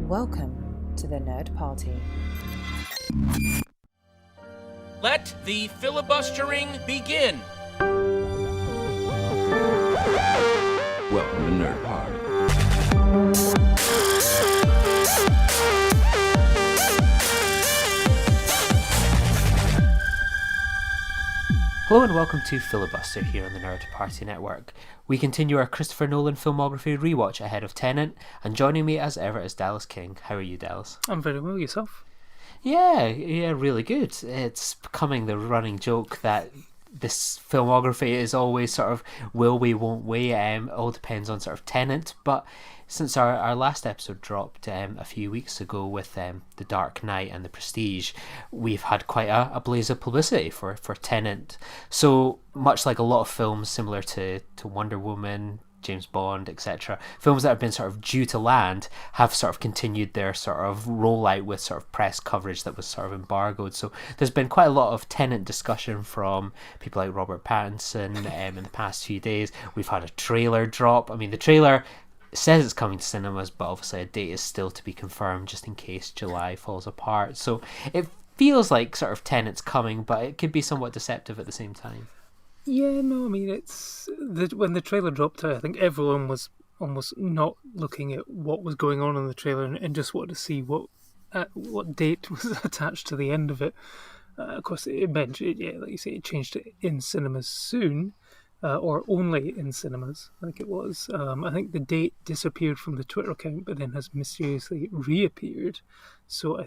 Welcome to the Nerd Party. Let the filibustering begin. Welcome to Nerd Party. Hello and welcome to Filibuster here on the Nerd Party Network. We continue our Christopher Nolan filmography rewatch ahead of TENET, and joining me as ever is Dallas King. How are you, Dallas? I'm very well, yourself? Yeah, really good. It's becoming the running joke that this filmography is always sort of will we, won't we, all depends on sort of TENET, but since our last episode dropped a few weeks ago with The Dark Knight and The Prestige, we've had quite a blaze of publicity for TENET. So much like a lot of films similar to Wonder Woman, James Bond, etc., films that have been sort of due to land have sort of continued their sort of rollout with sort of press coverage that was sort of embargoed. So there's been quite a lot of TENET discussion from people like Robert Pattinson in the past few days. We've had a trailer drop. I mean, the trailer says it's coming to cinemas, but obviously a date is still to be confirmed just in case July falls apart. So it feels like sort of TENET's coming, but it could be somewhat deceptive at the same time. Yeah, no, I mean, when the trailer dropped, I think everyone was almost not looking at what was going on in the trailer and just wanted to see what date was attached to the end of it. Of course, it mentioned, like you say, it changed to in cinemas soon, or only in cinemas, I think it was. I think the date disappeared from the Twitter account, but then has mysteriously reappeared. So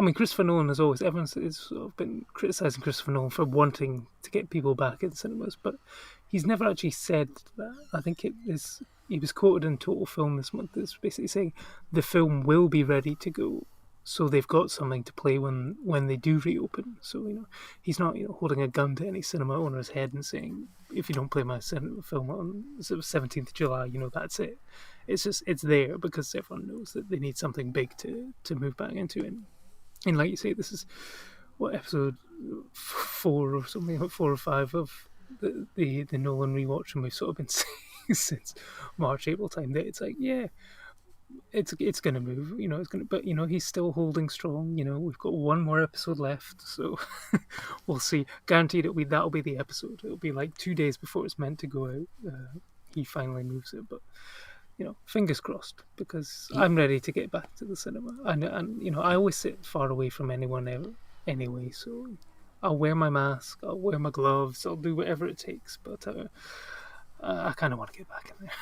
I mean, Christopher Nolan, as always, everyone's sort of been criticising Christopher Nolan for wanting to get people back in cinemas, but he's never actually said that. I think he was quoted in Total Film this month as basically saying the film will be ready to go, so they've got something to play when they do reopen. So, he's not holding a gun to any cinema owner's head and saying, if you don't play my film on 17th of July, that's it. It's just, it's there because everyone knows that they need something big to move back into. And like you say, this is episode 4 or something, like 4 or 5 of the Nolan rewatch, and we've sort of been saying since March, April time that it's like, yeah, it's going to move, but he's still holding strong. We've got one more episode left, so we'll see. Guaranteed that'll be the episode. It'll be like 2 days before it's meant to go out. He finally moves it, but. Fingers crossed, because I'm ready to get back to the cinema. And I always sit far away from anyone ever, anyway, so I'll wear my mask, I'll wear my gloves, I'll do whatever it takes, but I kind of want to get back in there.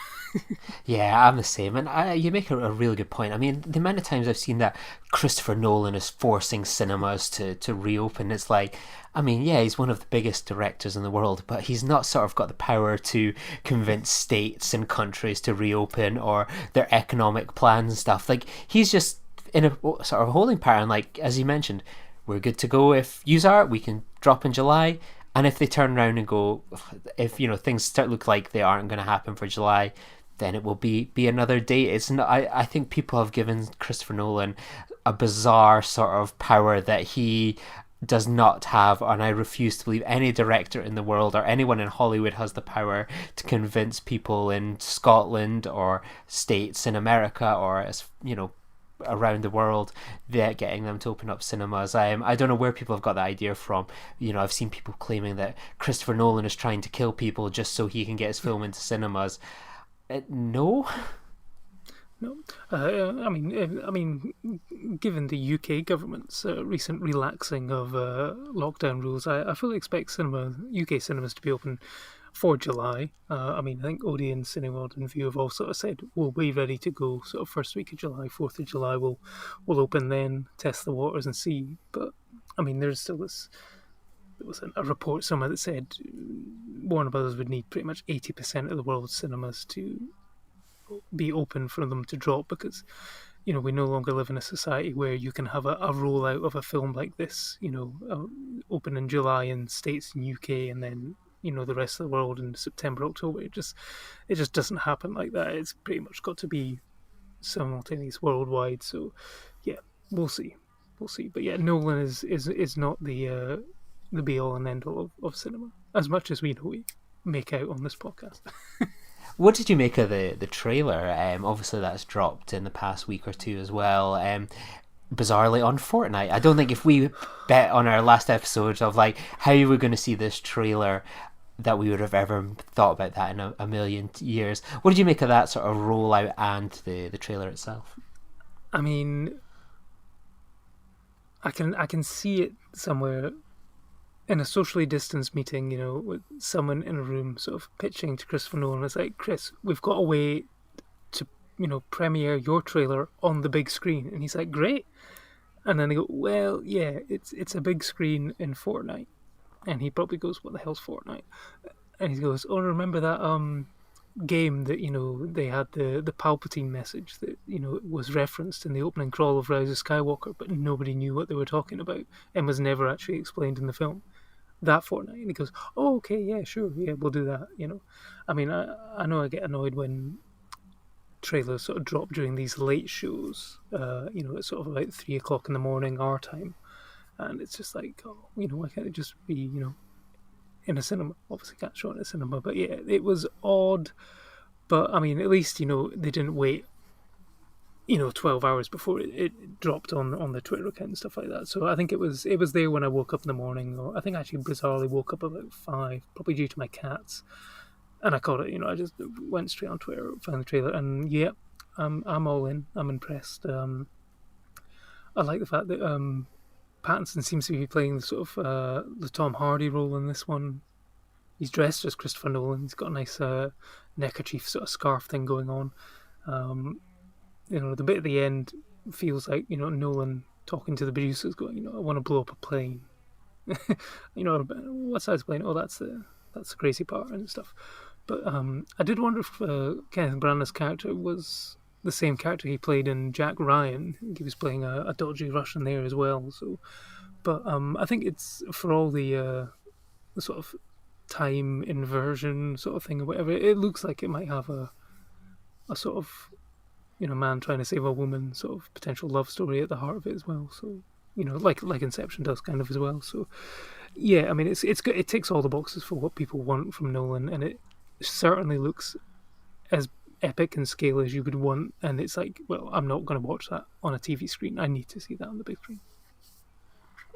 Yeah, I'm the same, and you make a really good point. I mean, the amount of times I've seen that Christopher Nolan is forcing cinemas to reopen, it's like, I mean, yeah, he's one of the biggest directors in the world, but he's not sort of got the power to convince states and countries to reopen or their economic plans and stuff. Like, he's just in a sort of holding pattern. Like, as you mentioned, we're good to go. If yous are, we can drop in July. And if they turn around and go, if things start look like they aren't going to happen for July, then it will be another date. It's not. I think people have given Christopher Nolan a bizarre sort of power that he does not have, and I refuse to believe any director in the world or anyone in Hollywood has the power to convince people in Scotland or states in America or around the world that getting them to open up cinemas. I don't know where people have got that idea from. I've seen people claiming that Christopher Nolan is trying to kill people just so he can get his film into cinemas. No. I mean, given the UK government's recent relaxing of lockdown rules, I fully expect UK cinemas to be open for July. I think Odeon, Cineworld and View have all sort of said we'll be ready to go sort of first week of July, 4th of July we'll open then, test the waters and see. But I mean, there's still there was a report somewhere that said Warner Brothers would need pretty much 80% of the world's cinemas to be open for them to drop, because we no longer live in a society where you can have a rollout of a film like this, open in July in States and UK and then the rest of the world in September, October. It just doesn't happen like that. It's pretty much got to be simultaneous worldwide. So yeah, we'll see. But yeah, Nolan is not the be all and end all of cinema, as much as we make out on this podcast. What did you make of the trailer? Obviously, that's dropped in the past week or two as well. Bizarrely on Fortnite. I don't think if we bet on our last episode of like how you were going to see this trailer, that we would have ever thought about that in a million years. What did you make of that sort of rollout and the trailer itself? I mean, I can see it somewhere in a socially distanced meeting, with someone in a room sort of pitching to Christopher Nolan. It's like, Chris, we've got a way to, premiere your trailer on the big screen. And he's like, great. And then they go, well, yeah, it's a big screen in Fortnite. And he probably goes, what the hell's Fortnite? And he goes, oh, remember that game that, they had the Palpatine message that, was referenced in the opening crawl of Rise of Skywalker, but nobody knew what they were talking about and was never actually explained in the film. That Fortnite. And he goes, oh, okay, yeah, sure, yeah, we'll do that, I mean, I know I get annoyed when trailers sort of drop during these late shows, it's sort of about 3 o'clock in the morning our time, and it's just like, oh, why can't it just be, in a cinema? Obviously can't show it in a cinema, but yeah, it was odd, but I mean, at least, they didn't wait 12 hours before it dropped on the Twitter account and stuff like that. So I think it was there when I woke up in the morning, or I think I actually bizarrely woke up about 5, probably due to my cats, and I caught it. I just went straight on Twitter, found the trailer, and yeah, I'm all in. I'm impressed. I like the fact that Pattinson seems to be playing the sort of the Tom Hardy role in this one. He's dressed as Christopher Nolan. He's got a nice neckerchief sort of scarf thing going on. The bit at the end feels like, Nolan talking to the producers going, I want to blow up a plane. What size plane? Oh, that's the crazy part and stuff. But I did wonder if Kenneth Branagh's character was the same character he played in Jack Ryan. He was playing a dodgy Russian there as well. So, but I think it's for all the sort of time inversion sort of thing or whatever. It looks like it might have a sort of man trying to save a woman sort of potential love story at the heart of it as well. So like Inception does kind of as well. So yeah, I mean it's good. It ticks all the boxes for what people want from Nolan, and it certainly looks as epic in scale as you would want. And it's like, well, I'm not going to watch that on a TV screen. I need to see that on the big screen.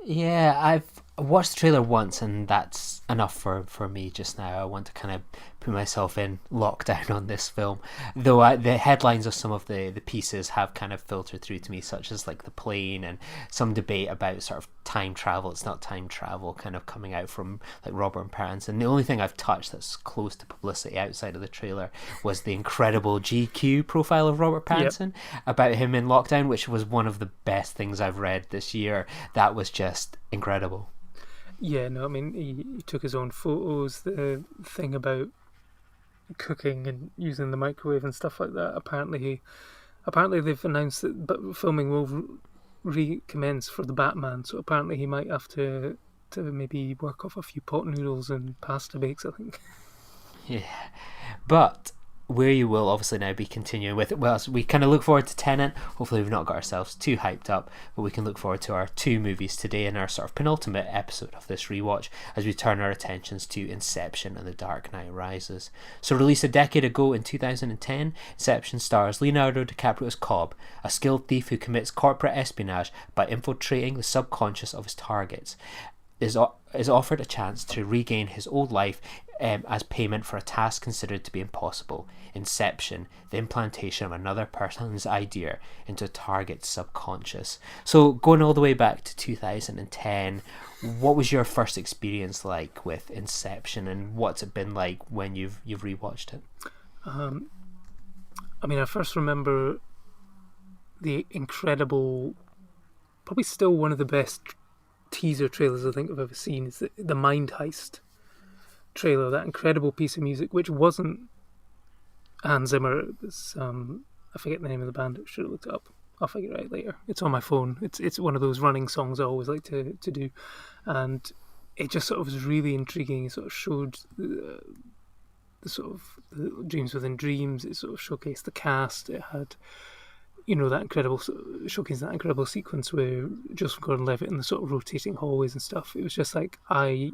Yeah, I've watched the trailer once, and that's enough for me just now. I want to kind of put myself in lockdown on this film. Though the headlines of some of the pieces have kind of filtered through to me, such as like the plane and some debate about sort of time travel. It's not time travel kind of coming out from like Robert Pattinson. The only thing I've touched that's close to publicity outside of the trailer was the incredible GQ profile of Robert Pattinson about him in lockdown, which was one of the best things I've read this year. That was just incredible. Yeah, no, I mean, he took his own photos. The thing about cooking and using the microwave and stuff like that. Apparently they've announced that filming will recommence for the Batman. So apparently he might have to maybe work off a few pot noodles and pasta bakes, I think. Yeah, but where you will obviously now be continuing with it. Well, so we kind of look forward to Tenet. Hopefully we've not got ourselves too hyped up, but we can look forward to our 2 movies today in our sort of penultimate episode of this rewatch as we turn our attentions to Inception and The Dark Knight Rises. So released a decade ago in 2010, Inception stars Leonardo DiCaprio's Cobb, a skilled thief who commits corporate espionage by infiltrating the subconscious of his targets. Is offered a chance to regain his old life as payment for a task considered to be impossible. Inception, the implantation of another person's idea into a target's subconscious. So going all the way back to 2010, what was your first experience like with Inception, and what's it been like when you've rewatched it? I mean, I first remember the incredible, probably still one of the best teaser trailers I think I've ever seen is the Mind Heist trailer, that incredible piece of music, which wasn't Hans Zimmer. It was I forget the name of the band. I should have looked it up. I'll figure it out later. It's on my phone. It's one of those running songs I always like to do, and it just sort of was really intriguing. It sort of showed the sort of the Dreams Within Dreams. It sort of showcased the cast. It had that incredible sequence where Joseph Gordon-Levitt in the sort of rotating hallways and stuff. It was just like, I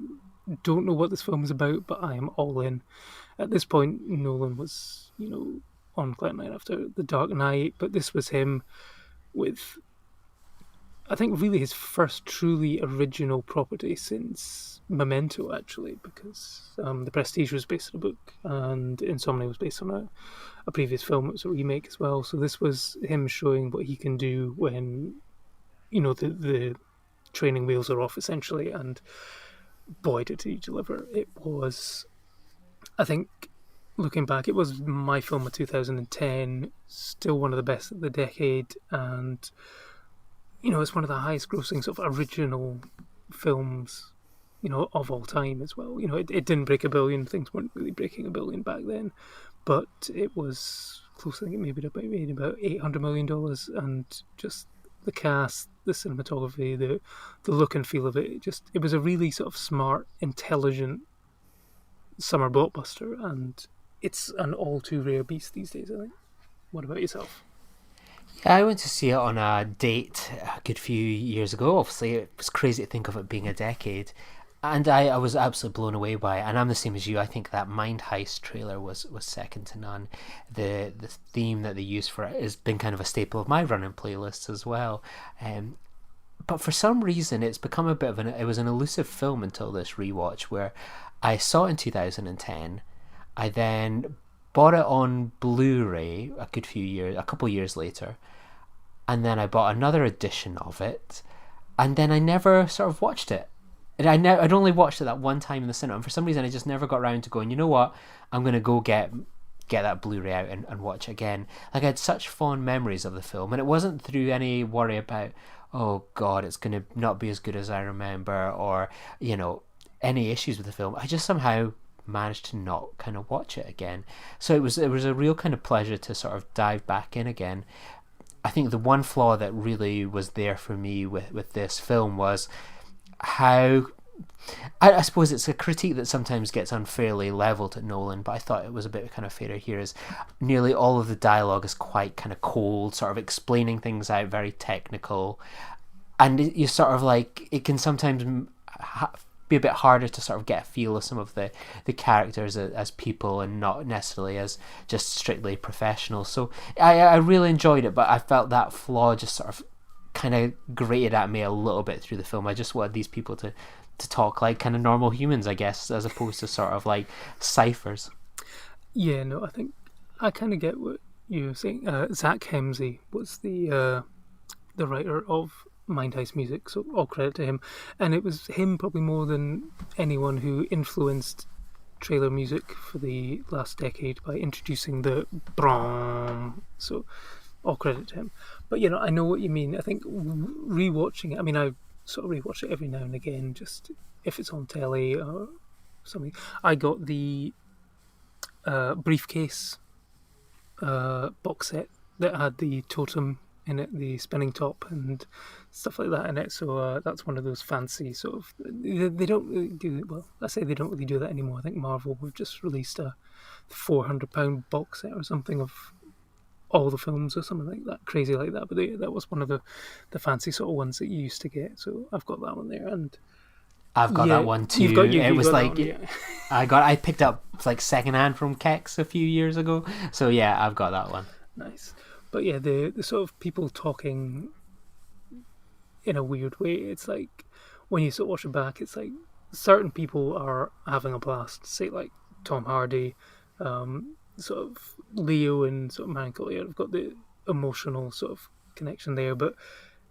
don't know what this film is about, but I am all in. At this point, Nolan was, on cloud nine after The Dark Knight, but this was him with, I think, really his first truly original property since Memento, actually, because The Prestige was based on a book, and Insomnia was based on a previous film. It was a remake as well. So this was him showing what he can do when, the training wheels are off, essentially. And boy, did he deliver. It was, I think, looking back, it was my film of 2010, still one of the best of the decade, and it's one of the highest grossing sort of original films, of all time as well. It didn't break a billion. Things weren't really breaking a billion back then, but it was close. I think it made about $800 million, and just the cast, the cinematography, the look and feel of it. It was a really sort of smart, intelligent summer blockbuster, and it's an all too rare beast these days, I think. What about yourself? Yeah, I went to see it on a date a good few years ago. Obviously, it was crazy to think of it being a decade. And I was absolutely blown away by it. And I'm the same as you. I think that Mind Heist trailer was second to none. The theme that they used for it has been kind of a staple of my running playlists as well. But for some reason, it's become a bit of it was an elusive film until this rewatch, where I saw it in 2010. I then bought it on Blu-ray a couple years later, and then I bought another edition of it, and then I never sort of watched it. And I'd only watched it that one time in the cinema, and for some reason I just never got around to going, you know what, I'm going to go get that Blu-ray out and watch it again. Like, I had such fond memories of the film, and it wasn't through any worry about, oh God, it's going to not be as good as I remember, or, any issues with the film. I just somehow managed to not kind of watch it again. So it was a real kind of pleasure to sort of dive back in again. I think the one flaw that really was there for me with this film was how, I suppose it's a critique that sometimes gets unfairly levelled at Nolan, but I thought it was a bit kind of fairer here, is nearly all of the dialogue is quite kind of cold, sort of explaining things out, very technical, and you sort of like, it can sometimes be a bit harder to sort of get a feel of some of the characters as people, and not necessarily as just strictly professionals. So I really enjoyed it, but I felt that flaw just sort of kind of grated at me a little bit through the film. I just wanted these people to talk like kind of normal humans, I guess, as opposed to sort of like ciphers. Yeah, no, I think I kind of get what you're saying. Zach Hemsey was the writer of Mind Heist music, so all credit to him. And it was him probably more than anyone who influenced trailer music for the last decade by introducing the brom. So all credit to him. But I know what you mean. I think rewatching it, I mean, I sort of rewatch it every now and again, just if it's on telly or something. I got the briefcase box set that had the totem in it, the spinning top and stuff like that in it. So that's one of those fancy sort of. They don't really do it well. I say they don't really do that anymore. I think Marvel have just released a £400 box set or something of all the films or something like that, crazy like that. But that was one of the fancy sort of ones that you used to get. So I've got that one there, and I've got that one too. It was like I picked up like secondhand from Kex a few years ago. So yeah, I've got that one. Nice. But yeah, the sort of people talking in a weird way, it's like when you sort of watch it back, it's like certain people are having a blast. Say like Tom Hardy, sort of Leo and sort of Man Collier have got the emotional sort of connection there, but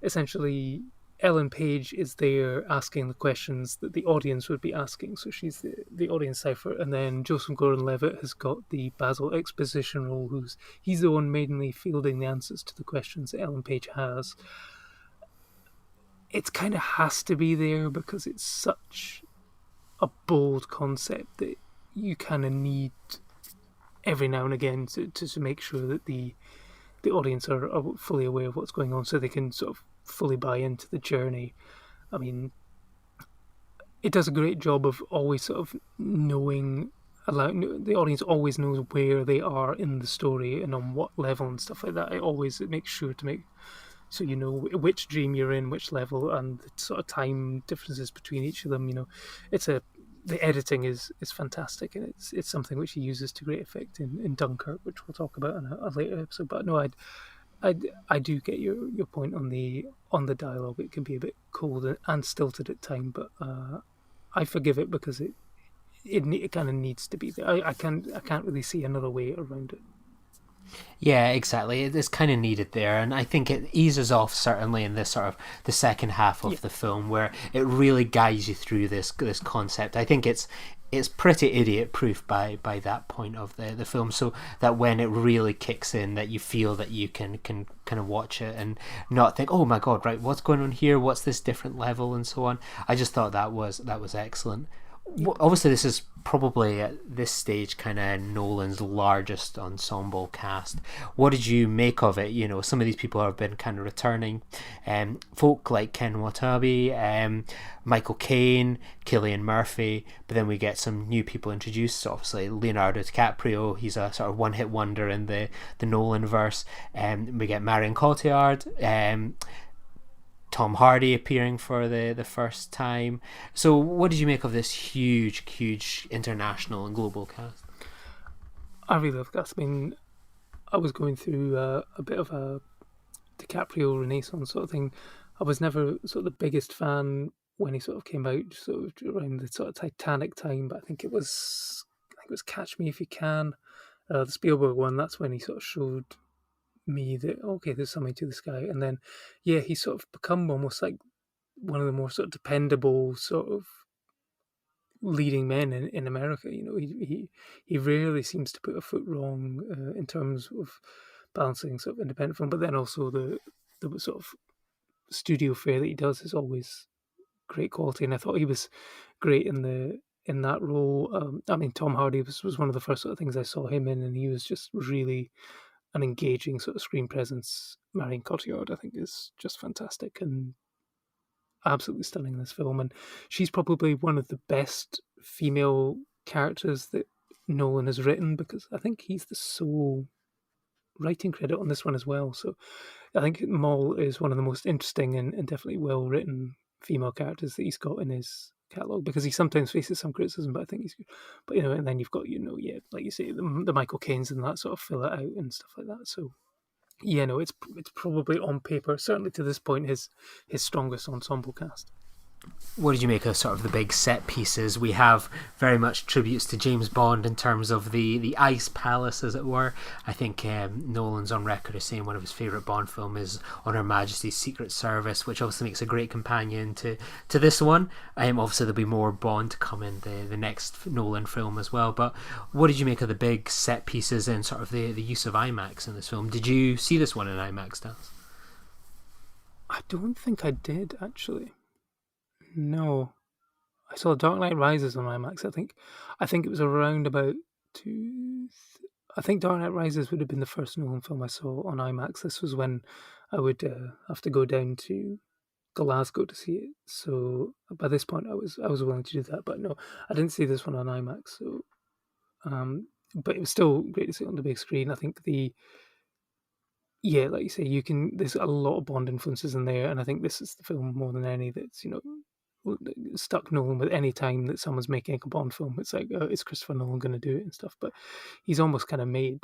essentially Ellen Page is there asking the questions that the audience would be asking, so she's the audience cipher. And then Joseph Gordon-Levitt has got the Basil exposition role, he's the one mainly fielding the answers to the questions that Ellen Page has. It kind of has to be there because it's such a bold concept that you kind of need every now and again to make sure that the audience are fully aware of what's going on, so they can sort of fully buy into the journey. I mean, it does a great job of always sort of allowing the audience always knows where they are in the story and on what level and stuff like that. It makes sure to make so you know which dream you're in, which level, and the sort of time differences between each of them. It's a the editing is fantastic, and it's something which he uses to great effect in Dunkirk, which we'll talk about in a later episode. But no, I do get your point on the dialogue. It can be a bit cold and stilted at time, but I forgive it because it kind of needs to be there. I can't really see another way around it. Yeah, exactly. It's kind of needed there, and I think it eases off certainly in this sort of the second half of the film, where it really guides you through this concept. I think it's pretty idiot proof by that point of the film, so that when it really kicks in, that you feel that you can kind of watch it and not think, oh my god, right, what's going on here? What's this different level and so on? I just thought that was excellent. Obviously, this is probably at this stage kind of Nolan's largest ensemble cast. What did you make of it? You know, some of these people have been kind of returning, folk like Ken Watanabe, Michael Caine, Cillian Murphy, but then we get some new people introduced. So obviously, Leonardo DiCaprio, he's a sort of one-hit wonder in the Nolan verse. We get Marion Cotillard, Tom Hardy appearing for the first time. So what did you make of this huge international and global cast? I really love that. I mean, I was going through a bit of a DiCaprio renaissance sort of thing. I was never sort of the biggest fan when he sort of came out, sort of around the sort of Titanic time, but I think it was Catch Me If You Can, the Spielberg one. That's when he sort of showed me that, okay, there's something to this guy. And then he's sort of become almost like one of the more sort of dependable sort of leading men in America. You know, he rarely seems to put a foot wrong in terms of balancing sort of independent film, but then also the sort of studio fare that he does is always great quality. And I thought he was great in that role. I mean, Tom Hardy was one of the first sort of things I saw him in, and he was just really an engaging sort of screen presence. Marion Cotillard, I think, is just fantastic and absolutely stunning in this film. And she's probably one of the best female characters that Nolan has written, because I think he's the sole writing credit on this one as well. So I think Moll is one of the most interesting and definitely well-written female characters that he's got in his catalogue, because he sometimes faces some criticism, but I think he's good. But and then you've got like you say, the Michael Caines and that sort of fill it out and stuff like that. So it's probably on paper, certainly to this point, his strongest ensemble cast. What did you make of sort of the big set pieces? We have very much tributes to James Bond in terms of the ice palace, as it were. I think Nolan's on record as saying one of his favourite Bond film is On Her Majesty's Secret Service, which obviously makes a great companion to this one. Obviously there'll be more Bond to come in the next Nolan film as well. But what did you make of the big set pieces and sort of the use of IMAX in this film? Did you see this one in IMAX, Dallas? I don't think I did, actually. No, I saw Dark Knight Rises on IMAX. I think it was around about I think Dark Knight Rises would have been the first Nolan film I saw on IMAX. This was when I would have to go down to Glasgow to see it. So by this point, I was willing to do that. But no, I didn't see this one on IMAX. So, but it was still great to see it on the big screen. I think like you say, there's a lot of Bond influences in there, and I think this is the film more than any that's stuck Nolan with any time that someone's making a Bond film. It's like, is Christopher Nolan going to do it and stuff? But he's almost kind of made,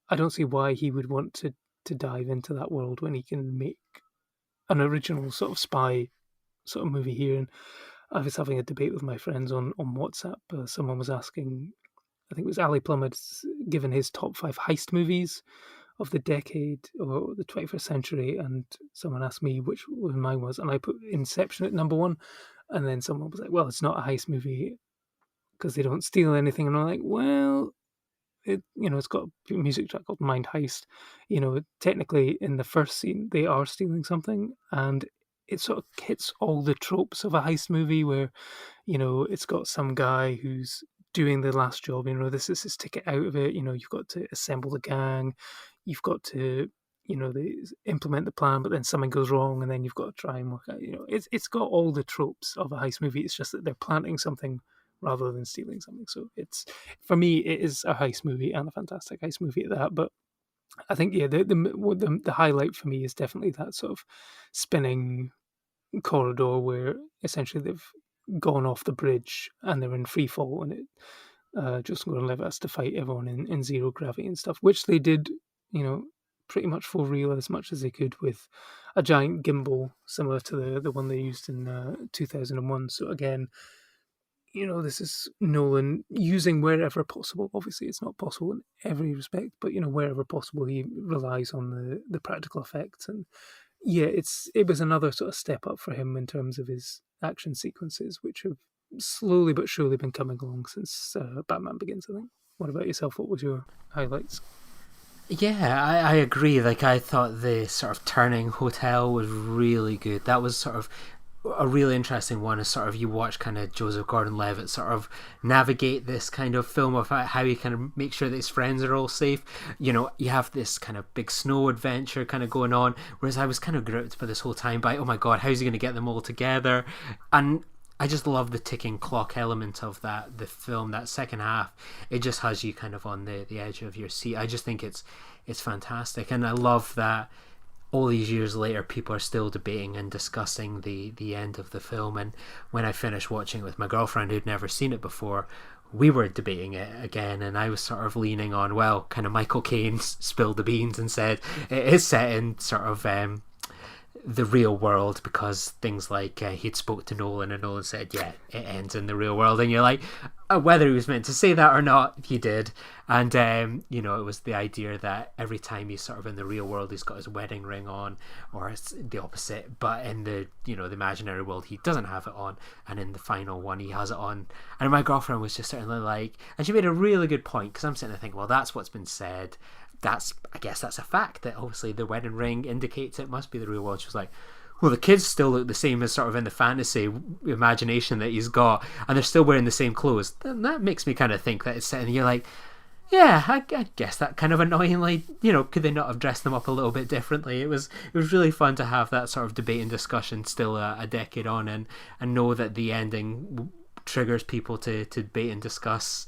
I don't see why he would want to dive into that world when he can make an original sort of spy sort of movie here. And I was having a debate with my friends on WhatsApp. Someone was asking, I think it was Ali Plum had given his top 5 heist movies of the decade or the 21st century, and someone asked me which one mine was, and I put Inception at number 1, and then someone was like, well, it's not a heist movie because they don't steal anything, and I'm like, well, it's got a music track called Mind Heist. Technically in the first scene they are stealing something, and it sort of hits all the tropes of a heist movie where it's got some guy who's doing the last job, this is his ticket out of it. You've got to assemble the gang, you've got to they implement the plan, but then something goes wrong, and then you've got to try and work out. It's got all the tropes of a heist movie. It's just that they're planting something rather than stealing something. So it's, for me, it is a heist movie, and a fantastic heist movie at that. But I think the highlight for me is definitely that sort of spinning corridor where essentially they've gone off the bridge and they're in free fall, and Joseph Gordon-Levitt has to fight everyone in zero gravity and stuff, which they did, pretty much for real as much as they could with a giant gimbal similar to the one they used in 2001. So again, this is Nolan using wherever possible. Obviously, it's not possible in every respect, but wherever possible, he relies on the practical effects. And yeah, it was another sort of step up for him in terms of his action sequences, which have slowly but surely been coming along since Batman Begins, I think. What about yourself? What was your highlights? Yeah, I agree. Like, I thought the sort of turning hotel was really good. That was sort of a really interesting one, is sort of you watch kind of Joseph Gordon-Levitt sort of navigate this kind of film of how he kind of makes sure that his friends are all safe. You have this kind of big snow adventure kind of going on, whereas I was kind of gripped by this whole time by, oh my god, how's he going to get them all together? And I just love the ticking clock element of the film, that second half. It just has you kind of on the edge of your seat. I just think it's fantastic, and I love that all these years later people are still debating and discussing the end of the film. And when I finished watching it with my girlfriend, who'd never seen it before, we were debating it again, and I was sort of leaning on, well, kind of Michael Caine spilled the beans and said it is set in sort of the real world, because things like he'd spoke to Nolan, and Nolan said, yeah, it ends in the real world. And you're like, whether he was meant to say that or not, he did. And it was the idea that every time he's sort of in the real world, he's got his wedding ring on, or it's the opposite, but in the the imaginary world, he doesn't have it on, and in the final one, he has it on. And my girlfriend was just certainly like, and she made a really good point, because I'm sitting there thinking, well, that's what's been said, I guess that's a fact, that obviously the wedding ring indicates it must be the real world. She was like, well, the kids still look the same as sort of in the fantasy imagination that he's got, and they're still wearing the same clothes. And that makes me kind of think that it's set, and you're like, yeah, I guess that kind of annoyingly, could they not have dressed them up a little bit differently? It was really fun to have that sort of debate and discussion still a decade on, and know that the ending triggers people to debate and discuss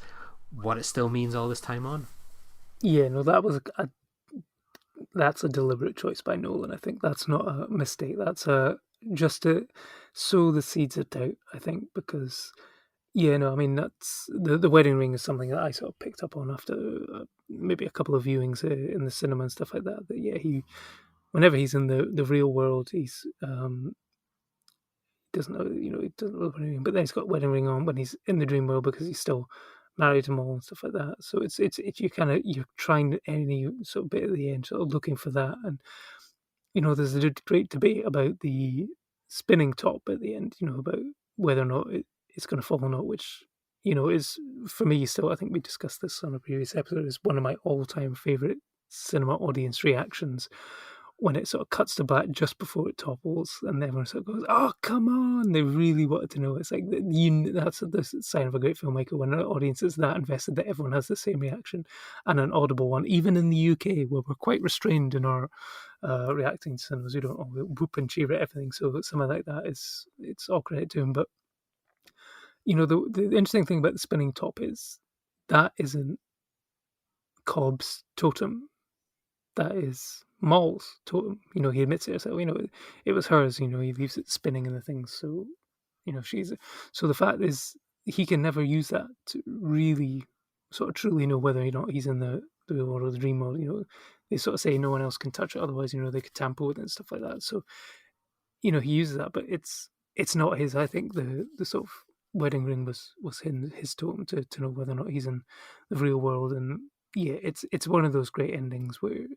what it still means all this time on. Yeah, no, that's a deliberate choice by Nolan. I think that's not a mistake. That's just to sow the seeds of doubt, I think, because that's the wedding ring is something that I sort of picked up on after maybe a couple of viewings in the cinema and stuff like that. That whenever he's in the real world, he's doesn't know, he doesn't know the wedding ring, but then he's got wedding ring on when he's in the dream world, because he's still married them all and stuff like that. So it's you're trying any sort of bit at the end, sort of looking for that. And there's a great debate about the spinning top at the end, about whether or not it's going to fall or not, which is, for me, still, I think we discussed this on a previous episode, is one of my all-time favorite cinema audience reactions, when it sort of cuts to black just before it topples, and everyone sort of goes, "Oh, come on!" They really wanted to know. It's like that's the sign of a great filmmaker, when an audience is that invested that everyone has the same reaction, and an audible one. Even in the UK, where we're quite restrained in our reacting to cinemas, we don't all whoop and cheer at everything. So something like that it's all credit to him. But the interesting thing about the spinning top is that isn't Cobb's totem. That is Maul's totem. He admits it himself. It was hers. He leaves it spinning in the things. So, so the fact is, he can never use that to really sort of truly know whether or not he's in the real world or the dream world. They sort of say no one else can touch it, otherwise, they could tamper with it and stuff like that. So, he uses that, but it's not his. I think the sort of wedding ring was his totem to know whether or not he's in the real world. And yeah, it's one of those great endings where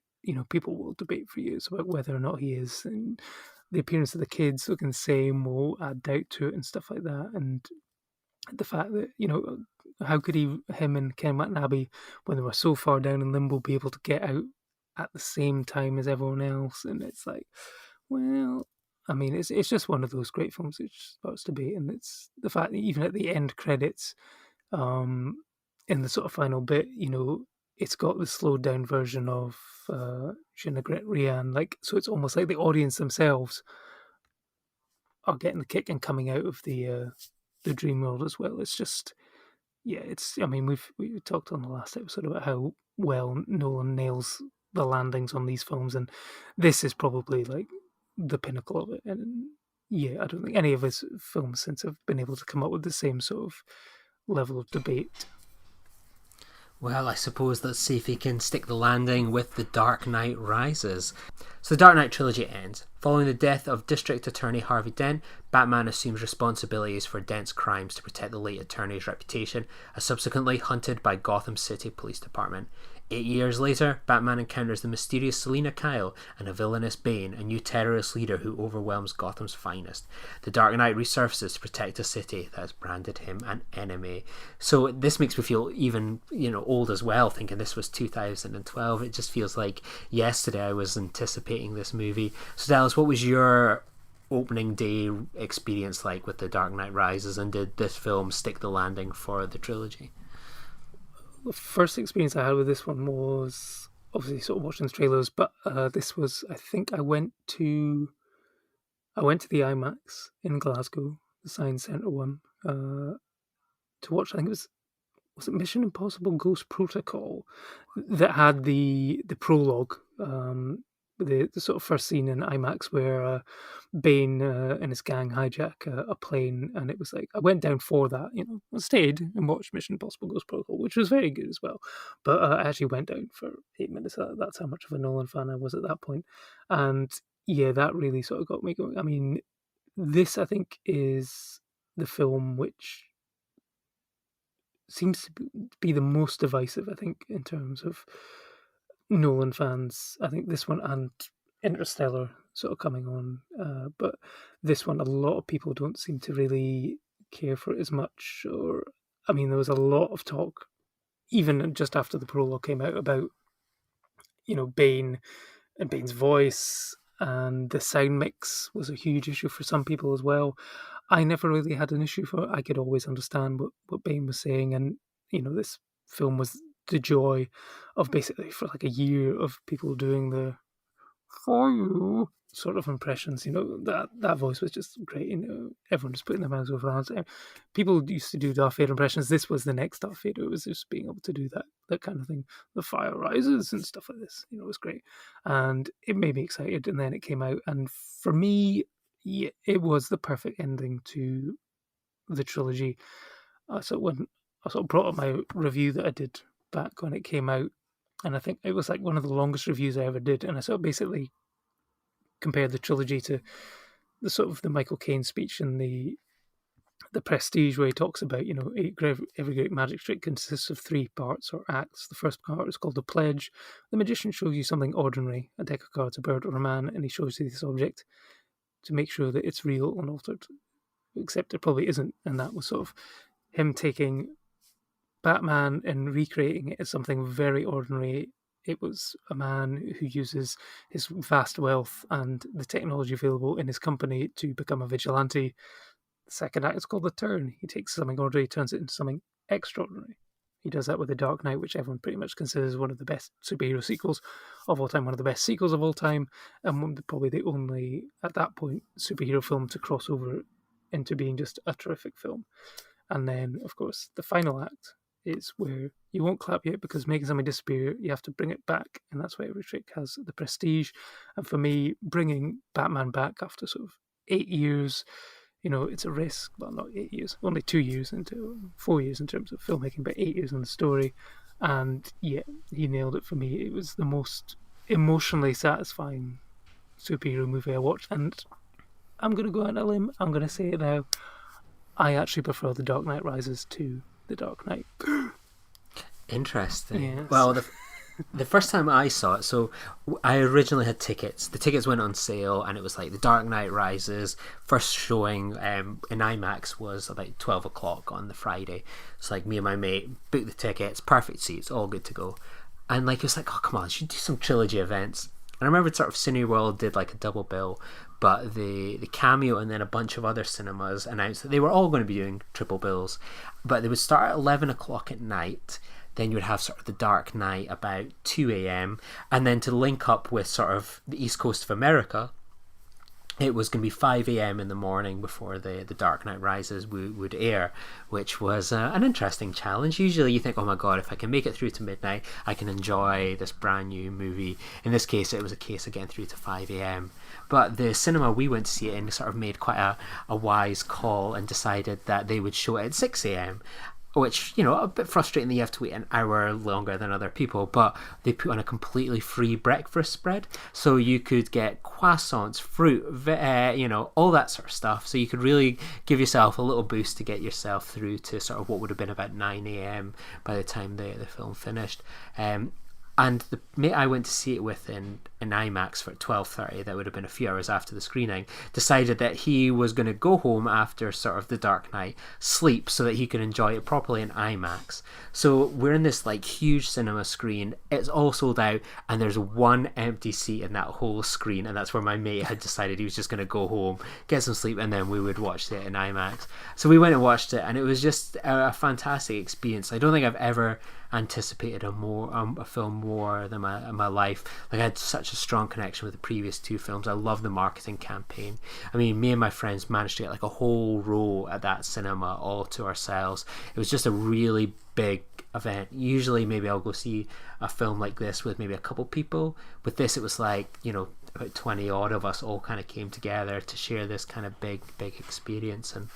people will debate for years about whether or not he is, and the appearance of the kids looking the same will add doubt to it and stuff like that. And the fact that how could him and Ken Watanabe, when they were so far down in limbo, be able to get out at the same time as everyone else? And it's like, well, I mean, it's just one of those great films which sparks debate. And it's the fact that even at the end credits, in the sort of final bit, it's got the slowed down version of Je ne regrette rien. Like, so it's almost like the audience themselves are getting the kick and coming out of the dream world as well. It's just, yeah, I mean, we talked on the last episode about how well Nolan nails the landings on these films, and this is probably like the pinnacle of it. And yeah, I don't think any of his films since have been able to come up with the same sort of level of debate. Well, I suppose let's see if he can stick the landing with The Dark Knight Rises. So the Dark Knight trilogy ends. Following the death of District Attorney Harvey Dent, Batman assumes responsibilities for Dent's crimes to protect the late attorney's reputation, as subsequently hunted by Gotham City Police Department. 8 years later, Batman encounters the mysterious Selina Kyle and a villainous Bane, a new terrorist leader who overwhelms Gotham's finest. The Dark Knight resurfaces to protect a city that has branded him an enemy. So this makes me feel even, old as well, thinking this was 2012. It just feels like yesterday I was anticipating this movie. So Dallas, what was your opening day experience like with The Dark Knight Rises, and did this film stick the landing for the trilogy? The first experience I had with this one was obviously sort of watching the trailers, but this was, I think I went to the IMAX in Glasgow, the Science Centre one, to watch. I think it was it Mission Impossible Ghost Protocol that had the prologue, the sort of first scene in IMAX where Bane and his gang hijack a plane, and it was like I went down for that. I stayed and watched Mission Impossible Ghost Protocol, which was very good as well. But I actually went down for 8 minutes. That's how much of a Nolan fan I was at that point, and yeah, that really sort of got me going. I mean, this I think is the film which seems to be the most divisive, I think, in terms of Nolan fans. I think this one and Interstellar sort of coming on, but this one, a lot of people don't seem to really care for it as much. Or, I mean, there was a lot of talk, even just after the prologue came out, about Bane and Bane's voice, and the sound mix was a huge issue for some people as well. I never really had an issue for it. I could always understand what Bane was saying, and this film was the joy of basically for like a year of people doing the "for you" sort of impressions. That voice was just great. Everyone was putting their mouths over their hands. People used to do Darth Vader impressions. This was the next Darth Vader. It was just being able to do that kind of thing. The fire rises and stuff like this. It was great, and it made me excited. And then it came out, and for me, yeah, it was the perfect ending to the trilogy. So when I sort of brought up my review that I did back when it came out, and I think it was like one of the longest reviews I ever did, and I sort of basically compared the trilogy to the sort of the Michael Caine speech in the Prestige, where he talks about every great magic trick consists of 3 parts or acts. The first part is called the pledge. The magician shows you something ordinary, a deck of cards, a bird or a man, and he shows you this object to make sure that it's real and altered, except it probably isn't. And that was sort of him taking Batman and recreating it as something very ordinary. It was a man who uses his vast wealth and the technology available in his company to become a vigilante. The second act is called The Turn. He takes something ordinary, turns it into something extraordinary. He does that with The Dark Knight, which everyone pretty much considers one of the best superhero sequels of all time, one of the best sequels of all time, and probably the only, at that point, superhero film to cross over into being just a terrific film. And then, of course, the final act is where you won't clap yet, because making something disappear, you have to bring it back, and that's why every trick has the prestige. And for me, bringing Batman back after sort of 8 years, it's a risk. Well, not 8 years, only 2 years 4 years in terms of filmmaking, but 8 years in the story. And yeah, he nailed it for me. It was the most emotionally satisfying superhero movie I watched. And I'm going to go on a limb. I'm going to say it now. I actually prefer The Dark Knight Rises to The Dark Knight. Interesting. Yes. Well, the first time I saw it, so I originally had tickets. The tickets went on sale, and it was like The Dark Knight Rises. First showing in IMAX was about 12 o'clock on the Friday. So like me and my mate booked the tickets, perfect seats, all good to go. And like it was like, oh come on, you should do some trilogy events. And I remember sort of Cineworld did like a double bill, but the Cameo and then a bunch of other cinemas announced that they were all going to be doing triple bills, but they would start at 11 o'clock at night. Then you would have sort of The Dark Knight about 2 a.m. And then to link up with sort of the East Coast of America, it was going to be 5 a.m. in the morning before the Dark Knight Rises would air, which was an interesting challenge. Usually you think, oh my god, if I can make it through to midnight, I can enjoy this brand new movie. In this case, it was a case of getting through to 5 a.m. But the cinema we went to see it in sort of made quite a wise call and decided that they would show it at 6 a.m. Which, you know, a bit frustrating that you have to wait an hour longer than other people, but they put on a completely free breakfast spread, so you could get croissants, fruit, you know, all that sort of stuff, so you could really give yourself a little boost to get yourself through to sort of what would have been about 9 a.m. by the time the film finished. And the mate I went to see it with in IMAX for 12:30, that would have been a few hours after the screening, decided that he was going to go home after sort of the Dark Knight, sleep, so that he could enjoy it properly in IMAX. So we're in this like huge cinema screen, it's all sold out, and there's one empty seat in that whole screen, and that's where my mate had decided he was just going to go home, get some sleep, and then we would watch it in IMAX. So we went and watched it, and it was just a fantastic experience. I don't think I've ever anticipated a film more than my life. Like, I had such a strong connection with the previous two films. I love the marketing campaign. I mean, me and my friends managed to get like a whole row at that cinema all to ourselves. It was just a really big event. Usually maybe I'll go see a film like this with maybe a couple people. With this, it was like, you know, about 20 odd of us all kind of came together to share this kind of big experience. And,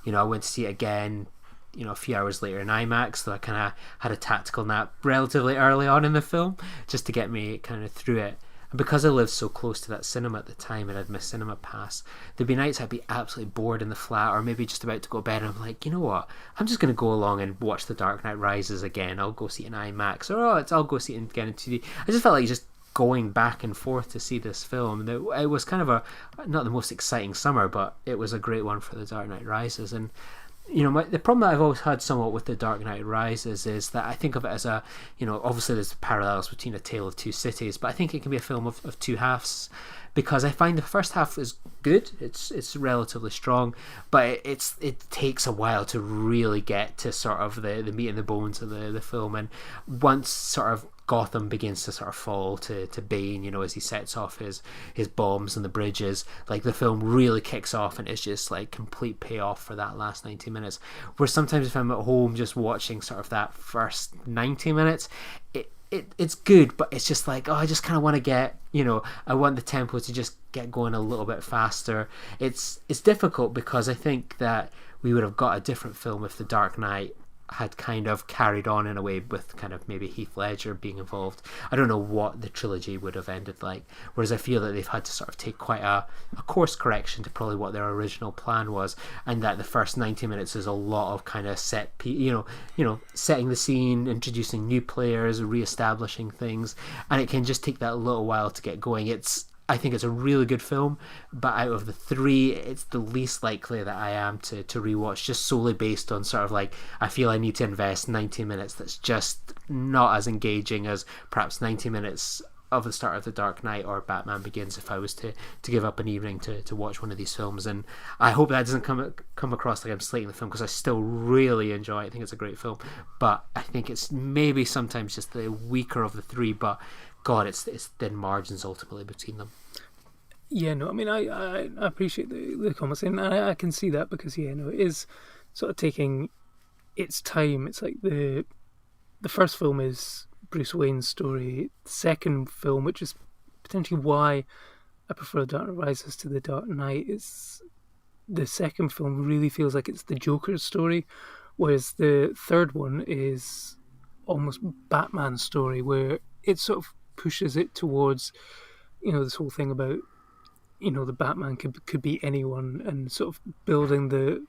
you know, I went to see it again, you know, a few hours later in IMAX, so I kind of had a tactical nap relatively early on in the film just to get me kind of through it. And because I lived so close to that cinema at the time and I'd my cinema pass, there'd be nights I'd be absolutely bored in the flat, or maybe just about to go to bed, and I'm like, you know what, I'm just going to go along and watch The Dark Knight Rises again. I'll go see it in IMAX, or I'll go see it again in 2D. I just felt like just going back and forth to see this film. It was kind of not the most exciting summer, but it was a great one for The Dark Knight Rises. And you know, the problem that I've always had somewhat with The Dark Knight Rises is that I think of it as a, you know, obviously there's parallels between A Tale of Two Cities, but I think it can be a film of two halves, because I find the first half is good, it's relatively strong, but it takes a while to really get to sort of the meat and the bones of the film. And once sort of Gotham begins to sort of fall to Bane, you know, as he sets off his bombs on the bridges, like the film really kicks off, and it's just like complete payoff for that last 90 minutes. Where sometimes if I'm at home just watching sort of that first 90 minutes, it's good, but it's just like, oh, I just kind of want to get, you know, I want the tempo to just get going a little bit faster. It's difficult, because I think that we would have got a different film if The Dark Knight had kind of carried on in a way with kind of maybe Heath Ledger being involved. I don't know what the trilogy would have ended like, whereas I feel that they've had to sort of take quite a course correction to probably what their original plan was, and that the first 90 minutes is a lot of kind of you know, setting the scene, introducing new players, re-establishing things, and it can just take that little while to get going. I think it's a really good film, but out of the three, it's the least likely that I am to rewatch, just solely based on sort of like, I feel I need to invest 90 minutes that's just not as engaging as perhaps 90 minutes of the start of The Dark Knight or Batman Begins, if I was to give up an evening to watch one of these films. And I hope that doesn't come across like I'm slating the film, because I still really enjoy it. I think it's a great film, but I think it's maybe sometimes just the weaker of the three, but God, it's thin margins ultimately between them. Yeah, no, I mean, I appreciate the comments, and I can see that, because, yeah, no, it is sort of taking its time. It's like the first film is Bruce Wayne's story. The second film, which is potentially why I prefer Dark Knight Rises to The Dark Knight, is the second film really feels like it's the Joker's story, whereas the third one is almost Batman's story, where it sort of pushes it towards, you know, this whole thing about, you know, the Batman could be anyone, and sort of building the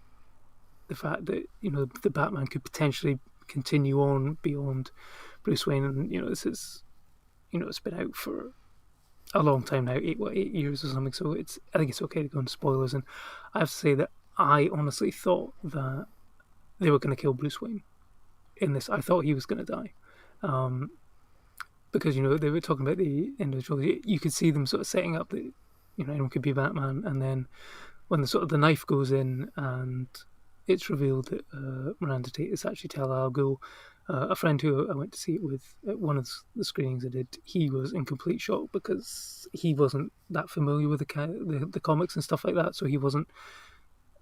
fact that, you know, the Batman could potentially continue on beyond Bruce Wayne. And, you know, this is, you know, it's been out for a long time now, 8 years or something, so I think it's okay to go into spoilers. And I have to say that I honestly thought that they were going to kill Bruce Wayne in this. I thought he was going to die, because, you know, they were talking about the individual. You could see them sort of setting up that, you know, anyone could be Batman, and then when the sort of the knife goes in and it's revealed that Miranda Tate is actually Talia al Ghul. A friend who I went to see it with at one of the screenings I did, he was in complete shock because he wasn't that familiar with the comics and stuff like that, so he wasn't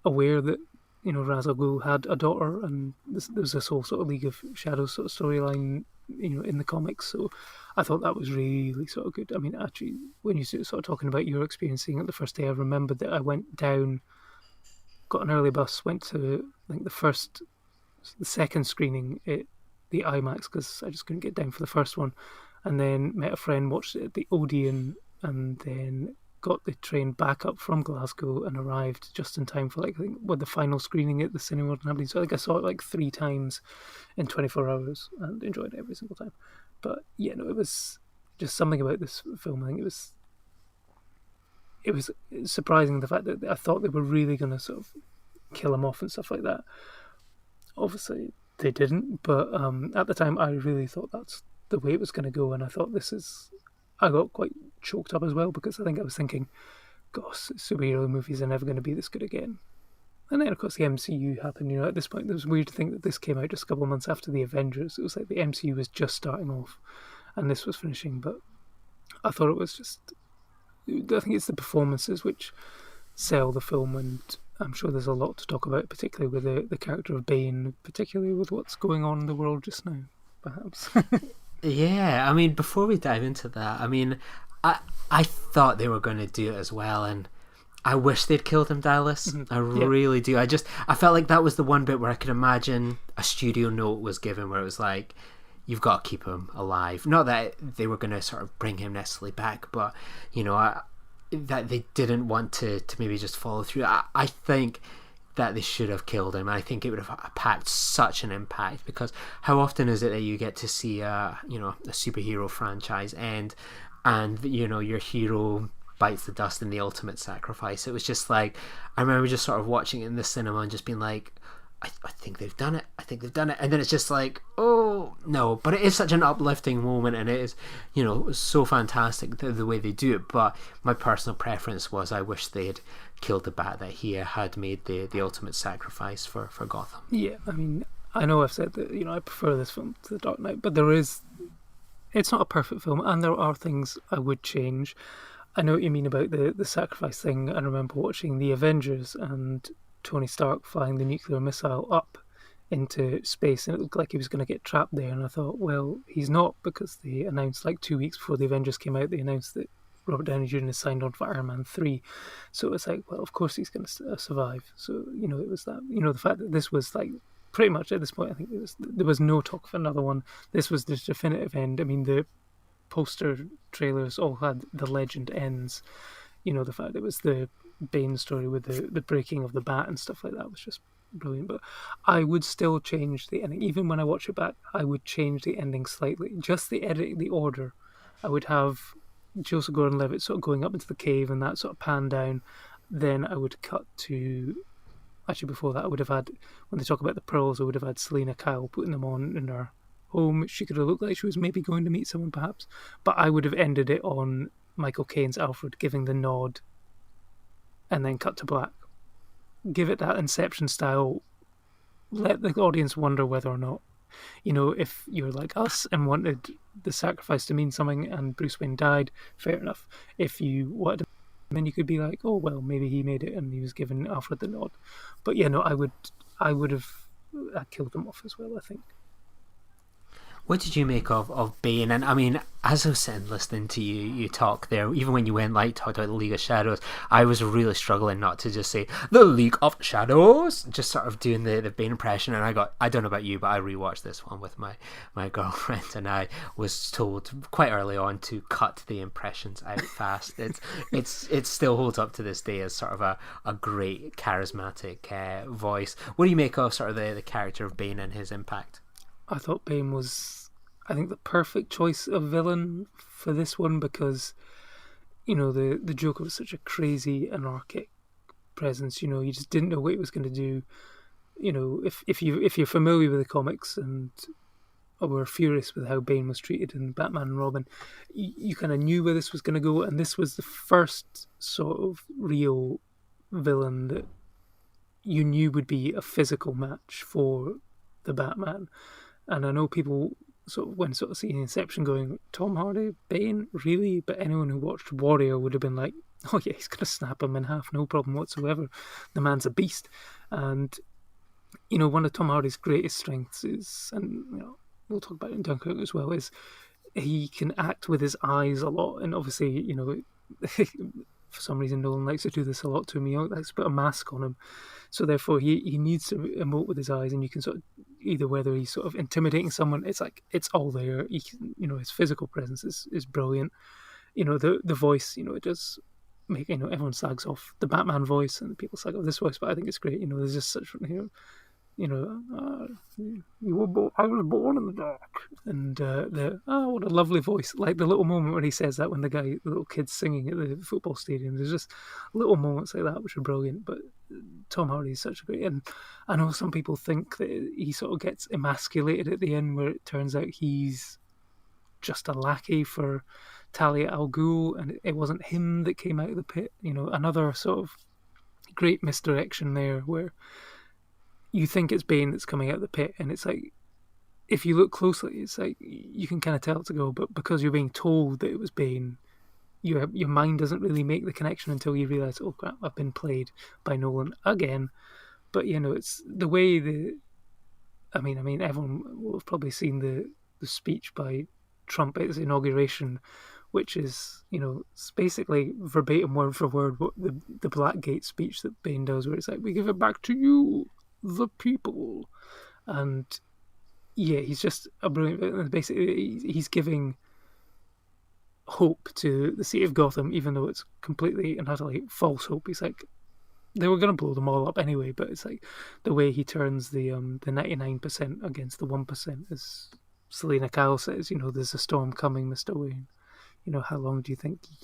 aware that Ra's al Ghul had a daughter, and there was this whole sort of League of Shadows sort of storyline, in the comics. So I thought that was really sort of good. I mean, actually, when you sort of talking about your experience seeing it the first day, I remembered that I went down, got an early bus, went to I think the second screening at the IMAX because I just couldn't get down for the first one, and then met a friend, watched it at the Odeon, and then got the train back up from Glasgow and arrived just in time for I think with the final screening at the Cinema in Aberdeen. So I think I saw it 3 times in 24 hours and enjoyed it every single time. But yeah, no, it was just something about this film. I think it was surprising the fact that I thought they were really going to sort of kill him off and stuff like that. Obviously they didn't, but at the time I really thought that's the way it was going to go, and I thought I got quite choked up as well because I think I was thinking, gosh, superhero movies are never going to be this good again. And then, of course, the MCU happened. At this point, it was weird to think that this came out just a couple of months after the Avengers. It was like the MCU was just starting off and this was finishing. But I thought it was just... I think it's the performances which sell the film, and I'm sure there's a lot to talk about, particularly with the character of Bane, particularly with what's going on in the world just now, perhaps. Yeah, I mean, before we dive into that, I mean, I thought they were going to do it as well, and I wish they'd killed him, Dallas. Mm-hmm. I really do. I felt like that was the one bit where I could imagine a studio note was given where it was like, you've got to keep him alive. Not that they were going to sort of bring him necessarily back, but, that they didn't want to maybe just follow through. I think that they should have killed him. I think it would have packed such an impact, because how often is it that you get to see a superhero franchise end and your hero bites the dust in the ultimate sacrifice? It was just like, I remember just sort of watching it in the cinema and just being like, I think they've done it. I think they've done it. And then it's just like, oh no. But it is such an uplifting moment, and it is, so fantastic the way they do it. But my personal preference was I wish they'd killed the bat that he had made the ultimate sacrifice for Gotham. Yeah, I mean, I know I've said that, I prefer this film to The Dark Knight, but it's not a perfect film, and there are things I would change. I know what you mean about the sacrifice thing. I remember watching The Avengers and Tony Stark flying the nuclear missile up into space, and it looked like he was going to get trapped there, and I thought, well, he's not, because they announced 2 weeks before the Avengers came out, they announced that Robert Downey Jr. has signed on for Iron Man 3, so it's like, well, of course he's going to survive. So it was that, the fact that this was pretty much at this point, I think there was no talk of another one. This was the definitive end. I mean, the poster trailers all had "The Legend Ends." The fact that it was the Bane story with the breaking of the bat and stuff like that was just brilliant. But I would still change the ending. Even when I watch it back, I would change the ending slightly. Just the editing, the order. I would have Joseph Gordon-Levitt sort of going up into the cave and that sort of pan down. Then I would cut to... Actually, before that, I would have had... When they talk about the pearls, I would have had Selena Kyle putting them on in her home. She could have looked like she was maybe going to meet someone, perhaps. But I would have ended it on Michael Caine's Alfred giving the nod and then cut to black. Give it that Inception style. Let the audience wonder whether or not, if you're like us and wanted the sacrifice to mean something and Bruce Wayne died, fair enough. If you wanted him, then you could be like, oh, well, maybe he made it and he was giving Alfred the nod. But yeah, no, I would have killed him off as well, I think. What did you make of Bane? And I mean, as I was sitting listening to you talk there, even when you talked about the League of Shadows, I was really struggling not to just say the League of Shadows, just sort of doing the Bane impression. And I don't know about you, but I rewatched this one with my girlfriend, and I was told quite early on to cut the impressions out fast. It still holds up to this day as sort of a great charismatic voice. What do you make of sort of the character of Bane and his impact? I thought Bane was, I think, the perfect choice of villain for this one, because, the Joker was such a crazy, anarchic presence. You just didn't know what he was going to do. If you're familiar with the comics and were furious with how Bane was treated in Batman and Robin, you kind of knew where this was going to go, and this was the first sort of real villain that you knew would be a physical match for the Batman. And I know people when seeing Inception going, Tom Hardy, Bane, really? But anyone who watched Warrior would have been like, oh yeah, he's going to snap him in half, no problem whatsoever. The man's a beast. And, one of Tom Hardy's greatest strengths is, and we'll talk about it in Dunkirk as well, is he can act with his eyes a lot. And obviously, for some reason Nolan likes to do this a lot to him. He likes to put a mask on him. So therefore he needs to emote with his eyes, and you can sort of, either whether he's sort of intimidating someone, it's like, it's all there. He can, his physical presence is brilliant. The voice, it does make, everyone slags off the Batman voice and people slag off this voice, but I think it's great. There's just such, I was born in the dark, and what a lovely voice. Like the little moment where he says that when the little kid's singing at the football stadium. There's just little moments like that which are brilliant. But Tom Hardy is such a great, and I know some people think that he sort of gets emasculated at the end, where it turns out he's just a lackey for Talia al Ghul, and it wasn't him that came out of the pit. Another sort of great misdirection there, where you think it's Bane that's coming out of the pit, and it's like, if you look closely, it's like you can kind of tell it's a go, but because you're being told that it was Bane, your mind doesn't really make the connection until you realise, oh crap, I've been played by Nolan again. But it's the way I mean, everyone will have probably seen the speech by Trump at his inauguration, which is, it's basically verbatim word for word what the Blackgate speech that Bane does, where it's like, we give it back to you, the people. And yeah, he's just a brilliant, basically he's giving hope to the city of Gotham, even though it's completely and utterly false hope. He's like, they were going to blow them all up anyway, but it's like the way he turns the 99% against the 1%, as Selena Kyle says, there's a storm coming, Mr. Wayne. How long do you think you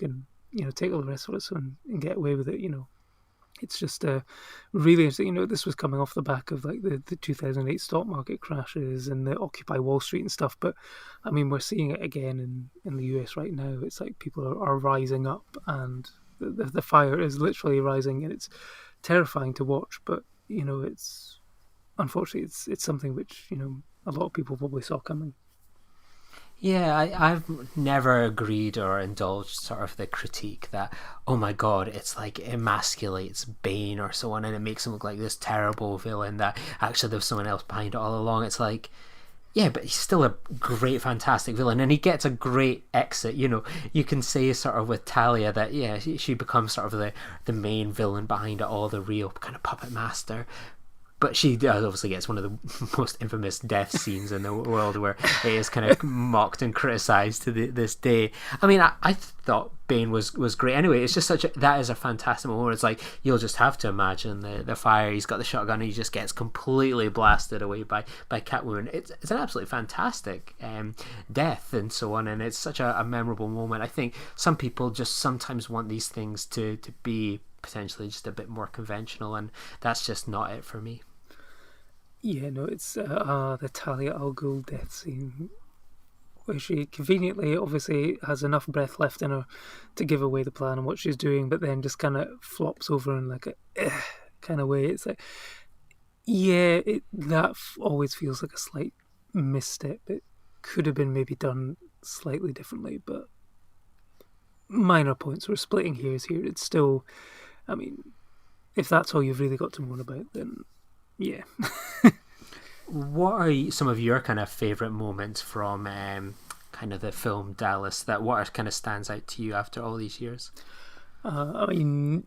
can, take all the rest of us and get away with it? It's just really interesting. This was coming off the back of like the 2008 stock market crashes and the Occupy Wall Street and stuff. But I mean, we're seeing it again in the US right now. It's like people are rising up, and the fire is literally rising, and it's terrifying to watch. But it's unfortunately it's something which a lot of people probably saw coming. Yeah, I've never agreed or indulged sort of the critique that, oh my god, it's like emasculates Bane or so on, and it makes him look like this terrible villain that actually there's someone else behind it all along. It's like, yeah, but he's still a great, fantastic villain, and he gets a great exit. You can say sort of with Talia that, yeah, she becomes sort of the main villain behind it all, the real kind of puppet master. But she obviously gets one of the most infamous death scenes in the world, where it is kind of mocked and criticised to this day. I mean, I thought Bane was great. Anyway, it's just that is a fantastic moment. It's like, you'll just have to imagine the fire. He's got the shotgun, and he just gets completely blasted away by Catwoman. It's an absolutely fantastic death and so on, and it's such a memorable moment. I think some people just sometimes want these things to be potentially just a bit more conventional, and that's just not it for me. Yeah, no, it's the Talia al Ghul death scene, where she conveniently obviously has enough breath left in her to give away the plan and what she's doing, but then just kind of flops over in like a kind of way. It's like, yeah, that always feels like a slight misstep. It could have been maybe done slightly differently, but minor points. We're splitting hairs here. It's still, I mean, if that's all you've really got to moan about, then yeah. What are some of your kind of favourite moments from kind of the film Dallas? What kind of stands out to you after all these years? I mean,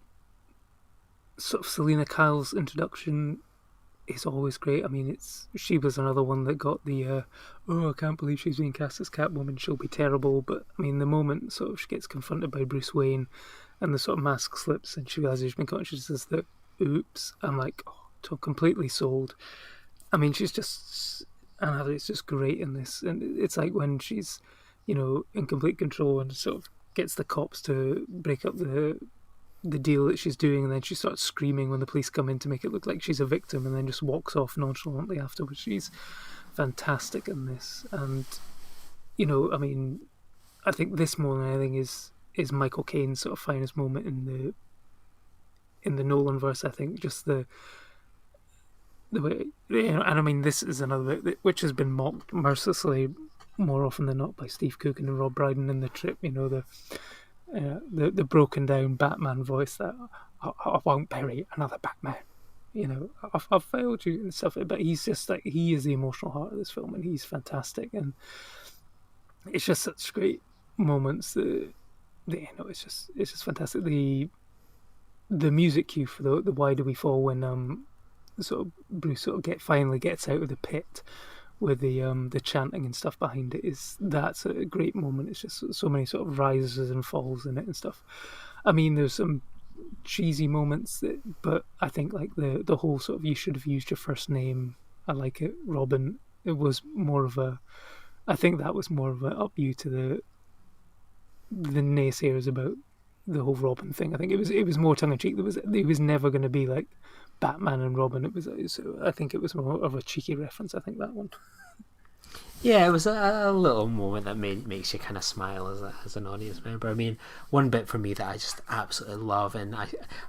sort of Selena Kyle's introduction is always great. I mean, she was another one that got the I can't believe she's being cast as Catwoman, she'll be terrible. But I mean, the moment sort of she gets confronted by Bruce Wayne and the sort of mask slips and she realizes she's been caught, she says that, oops, I'm like, completely sold. I mean, she's just, and it's just great in this. And it's like when she's, in complete control and sort of gets the cops to break up the deal that she's doing, and then she starts screaming when the police come in to make it look like she's a victim, and then just walks off nonchalantly afterwards. She's fantastic in this. And, I mean, I think this more than anything is Michael Caine's sort of finest moment in the Nolan verse. I think just the the way, and I mean, this is another bit which has been mocked mercilessly more often than not by Steve Coogan and Rob Brydon in The Trip. The broken down Batman voice that I won't bury another Batman. I've failed you and stuff. But he's just like, he is the emotional heart of this film, and he's fantastic. And it's just such great moments that it's just fantastic. The music cue for the Why Do We Fall, when sort of Bruce finally gets out of the pit with the chanting and stuff behind it, that's a great moment. It's just so many sort of rises and falls in it and stuff. I mean, there's some cheesy moments but I think like the whole sort of "you should have used your first name, I like it, Robin," it was more of a, I think that was more of a up you to the naysayers about the whole Robin thing. I think it was more tongue in cheek. It was never going to be like Batman and Robin. I think it was more of a cheeky reference. I think that one. Yeah, it was a little moment that makes you kind of smile as an audience member. I mean, one bit for me that I just absolutely love, and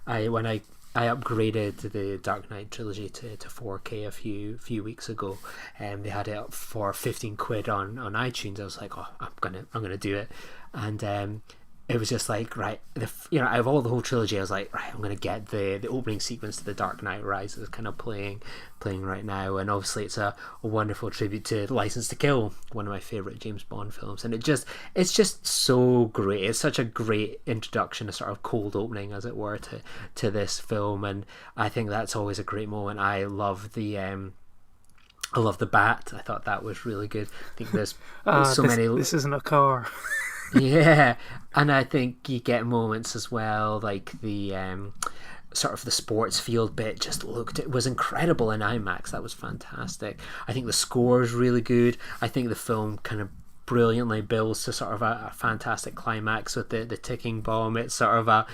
when I upgraded the Dark Knight trilogy to 4K a few weeks ago, and they had it up for 15 quid on iTunes. I was like, oh, I'm gonna do it, and it was just like, right, out of all the whole trilogy, I was like, right, I'm going to get the opening sequence to The Dark Knight Rises kind of playing right now, and obviously it's a wonderful tribute to License to Kill, one of my favourite James Bond films, and it's just so great. It's such a great introduction, a sort of cold opening, as it were, to this film, and I think that's always a great moment. I love the bat. I thought that was really good. I think there's so many. This isn't a car. Yeah, and I think you get moments as well, like the sort of the sports field bit it was incredible in IMAX. That was fantastic. I think the score is really good. I think the film kind of brilliantly builds to sort of a fantastic climax with the ticking bomb. It's sort of a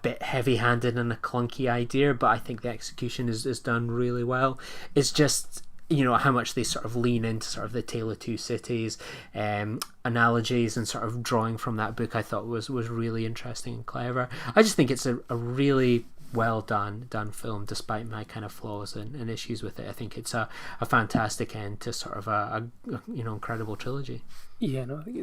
bit heavy-handed and a clunky idea, but I think the execution is done really well. It's just how much they sort of lean into sort of the Tale of Two Cities analogies and sort of drawing from that book. I thought was really interesting and clever. I just think it's a really well done film, despite my kind of flaws and issues with it. I think it's a fantastic end to sort of a incredible trilogy. Yeah, no, I think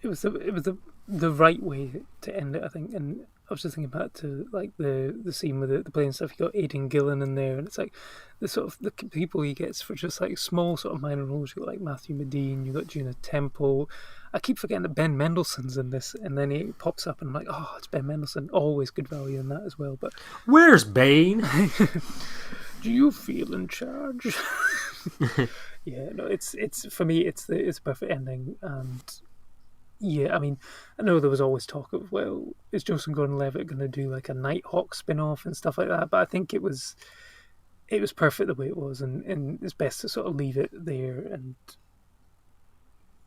it was the right way to end it, I think. And I was just thinking back to like the scene with the play and stuff. You got Aidan Gillen in there, and it's like the sort of the people he gets for just like small sort of minor roles. You got like Matthew Modine, you got Juno Temple. I keep forgetting that Ben Mendelsohn's in this, and then he pops up, and I'm like, oh, it's Ben Mendelsohn. Always good value in that as well. But where's Bane? Do you feel in charge? Yeah, no, it's for me, it's a perfect ending. And yeah, I mean, I know there was always talk of, well, is Joseph Gordon-Levitt going to do like a Nighthawk spin-off and stuff like that? But I think it was perfect the way it was, and it's best to sort of leave it there. And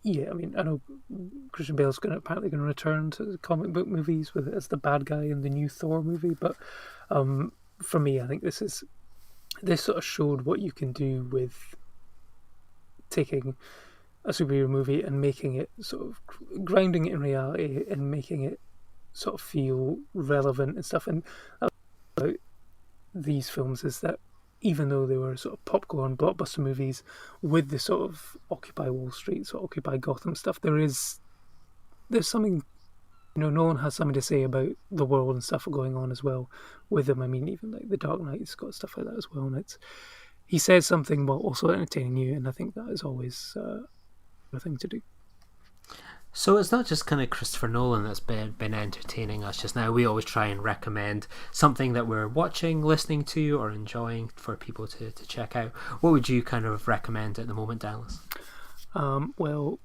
yeah, I mean, I know Christian Bale's apparently going to return to the comic book movies as the bad guy in the new Thor movie, but for me, I think this sort of showed what you can do with taking a superhero movie and making it sort of grounding it in reality and making it sort of feel relevant and stuff. And about these films is that even though they were sort of popcorn blockbuster movies with the sort of Occupy Wall Street, sort of Occupy Gotham stuff, there's something, Nolan has something to say about the world and stuff going on as well with them. I mean, even like The Dark Knight's got stuff like that as well, and he says something while also entertaining you, and I think that is always a thing to do. So it's not just kind of Christopher Nolan that's been entertaining us just now. We always try and recommend something that we're watching, listening to, or enjoying for people to check out. What would you kind of recommend at the moment, Dallas? Well,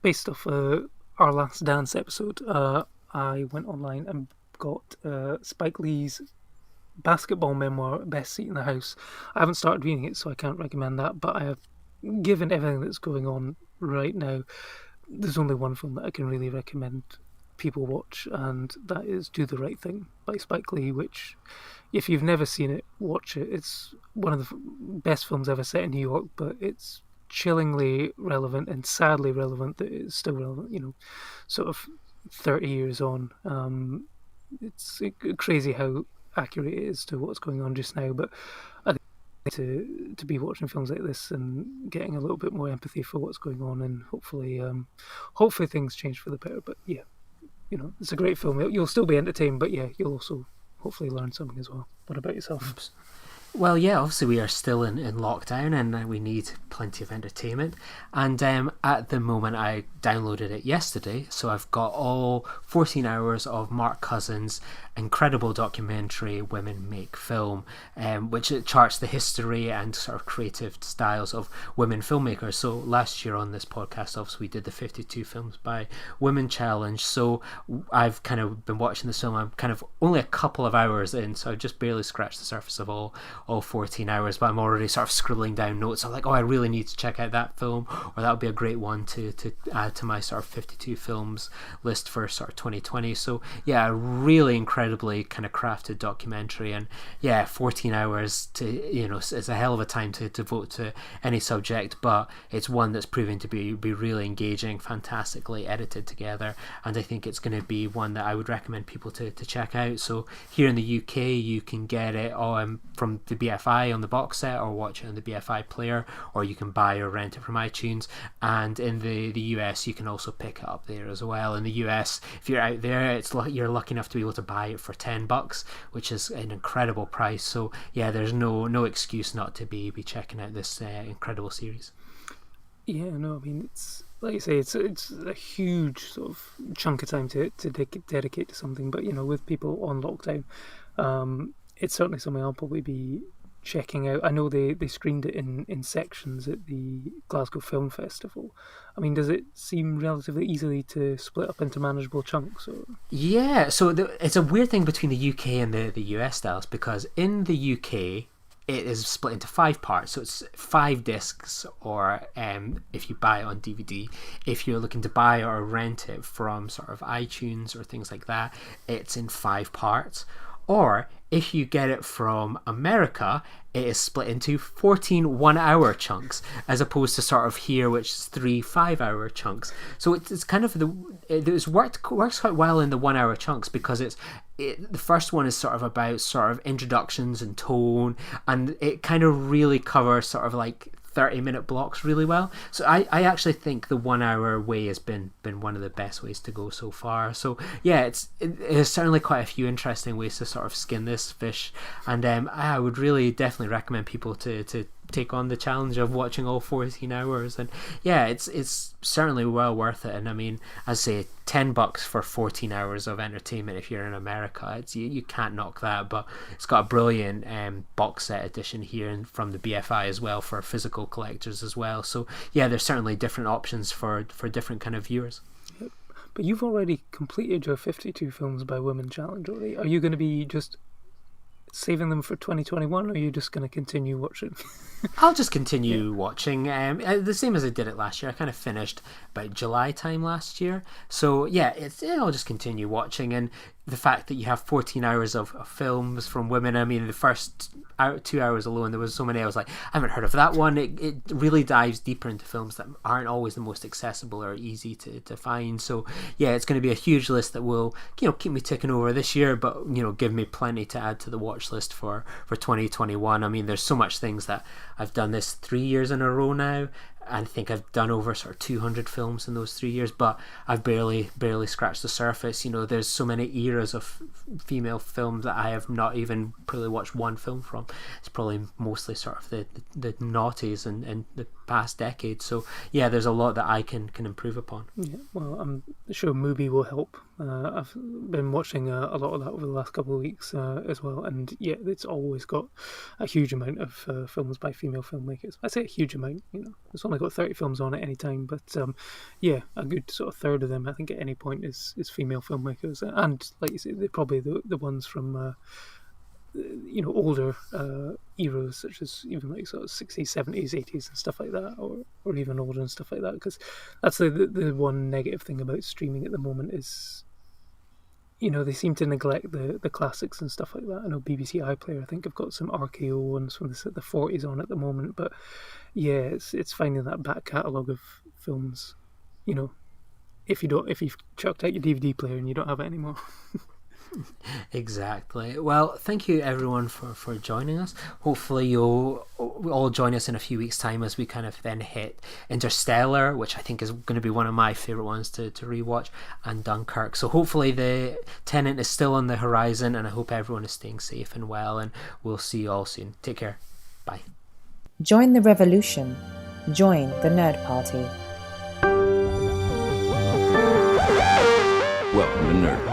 based off our Last Dance episode, I went online and got Spike Lee's basketball memoir, Best Seat in the House. I haven't started reading it, so I can't recommend that, but I have, given everything that's going on right now, there's only one film that I can really recommend people watch, and that is Do the Right Thing by Spike Lee, which, if you've never seen it, watch it. It's one of the best films ever set in New York, but it's chillingly relevant and sadly relevant that it's still relevant, sort of 30 years on. It's crazy how accurate it is to what's going on just now. But I think to be watching films like this and getting a little bit more empathy for what's going on, and hopefully things change for the better. But yeah, it's a great film. You'll still be entertained, but yeah, you'll also hopefully learn something as well. What about yourself? Well, yeah, obviously we are still in lockdown and we need plenty of entertainment. And at the moment, I downloaded it yesterday, so I've got all 14 hours of Mark Cousins' incredible documentary Women Make Film, which it charts the history and sort of creative styles of women filmmakers. So last year on this podcast, obviously we did the 52 films by women challenge. So I've kind of been watching this film. I'm kind of only a couple of hours in, so I've just barely scratched the surface of all 14 hours, but I'm already sort of scribbling down notes. I'm like, I really need to check out that film, or that would be a great one to add to my sort of 52 films list for sort of 2020. So yeah, a really incredibly kind of crafted documentary, and yeah, 14 hours to, it's a hell of a time to devote to any subject, but it's one that's proving to be really engaging, fantastically edited together, and I think it's going to be one that I would recommend people to check out. So here in the UK, you can get it from the BFI on the box set, or watch it on the BFI player, or you can buy or rent it from iTunes. And in the US, you can also pick it up there as well. In the US, if you're out there, you're lucky enough to be able to buy it for $10, which is an incredible price. So yeah, there's no excuse not to be checking out this incredible series. Yeah, no, I mean, it's like you say, it's a huge sort of chunk of time to dedicate to something. But with people on lockdown, it's certainly something I'll probably be checking out. I know they screened it in sections at the Glasgow Film Festival. I mean, does it seem relatively easily to split up into manageable chunks? Or? Yeah, so it's a weird thing between the UK and the US styles, because in the UK it is split into 5 parts, so it's 5 discs, or if you buy it on DVD. If you're looking to buy or rent it from sort of iTunes or things like that, it's in 5 parts. Or if you get it from America, it is split into 14 1-hour chunks, as opposed to sort of here, which is 3 5-hour chunks. So it's kind of works quite well in the 1-hour chunks, because the first one is sort of about sort of introductions and tone, and it kind of really covers sort of like 30-minute blocks really well. So I actually think the 1-hour way has been one of the best ways to go so far. So yeah, there's certainly quite a few interesting ways to sort of skin this fish, and I would really definitely recommend people to take on the challenge of watching all 14 hours. And yeah, it's certainly well worth it. And I mean, as I say, $10 for 14 hours of entertainment if you're in America, you can't knock that. But it's got a brilliant box set edition here, and from the BFI as well, for physical collectors as well. So yeah, there's certainly different options for different kind of viewers. Yep. But you've already completed your 52 films by women challenge already. Are you going to be just saving them for 2021, or are you just going to continue watching? I'll just continue watching, the same as I did it last year. I kind of finished about July time last year, so yeah, I'll just continue watching. And the fact that you have 14 hours of films from women, I mean, the first 2 hours alone, there was so many I was like, I haven't heard of that one. It really dives deeper into films that aren't always the most accessible or easy to find. So yeah, it's going to be a huge list that will keep me ticking over this year, but give me plenty to add to the watch list for 2021. I mean, there's so much things that I've done this 3 years in a row now. I think I've done over sort of 200 films in those 3 years, but I've barely scratched the surface. There's so many eras of female films that I have not even probably watched one film from. It's probably mostly sort of the noughties and the past decade. So yeah, there's a lot that I can improve upon. Yeah, well, I'm sure Mubi will help. I've been watching a lot of that over the last couple of weeks as well, and yeah, it's always got a huge amount of films by female filmmakers. I say a huge amount, it's only got 30 films on at any time, but yeah, a good sort of third of them, I think, at any point is female filmmakers, and like you say, they're probably the ones from older eras, such as even like sort of 60s, 70s, 80s and stuff like that, or even older and stuff like that, because that's the one negative thing about streaming at the moment is they seem to neglect the classics and stuff like that. I know BBC iPlayer, I think, have got some RKO ones from the 40s on at the moment, but yeah, it's finding that back catalogue of films, if you've chucked out your DVD player and you don't have it anymore. Exactly. Well, thank you everyone for joining us. Hopefully you'll all join us in a few weeks' time as we kind of then hit Interstellar, which I think is going to be one of my favourite ones to rewatch, and Dunkirk. So hopefully the Tenet is still on the horizon, and I hope everyone is staying safe and well, and we'll see you all soon. Take care. Bye. Join the revolution. Join the Nerd Party. Welcome to Nerd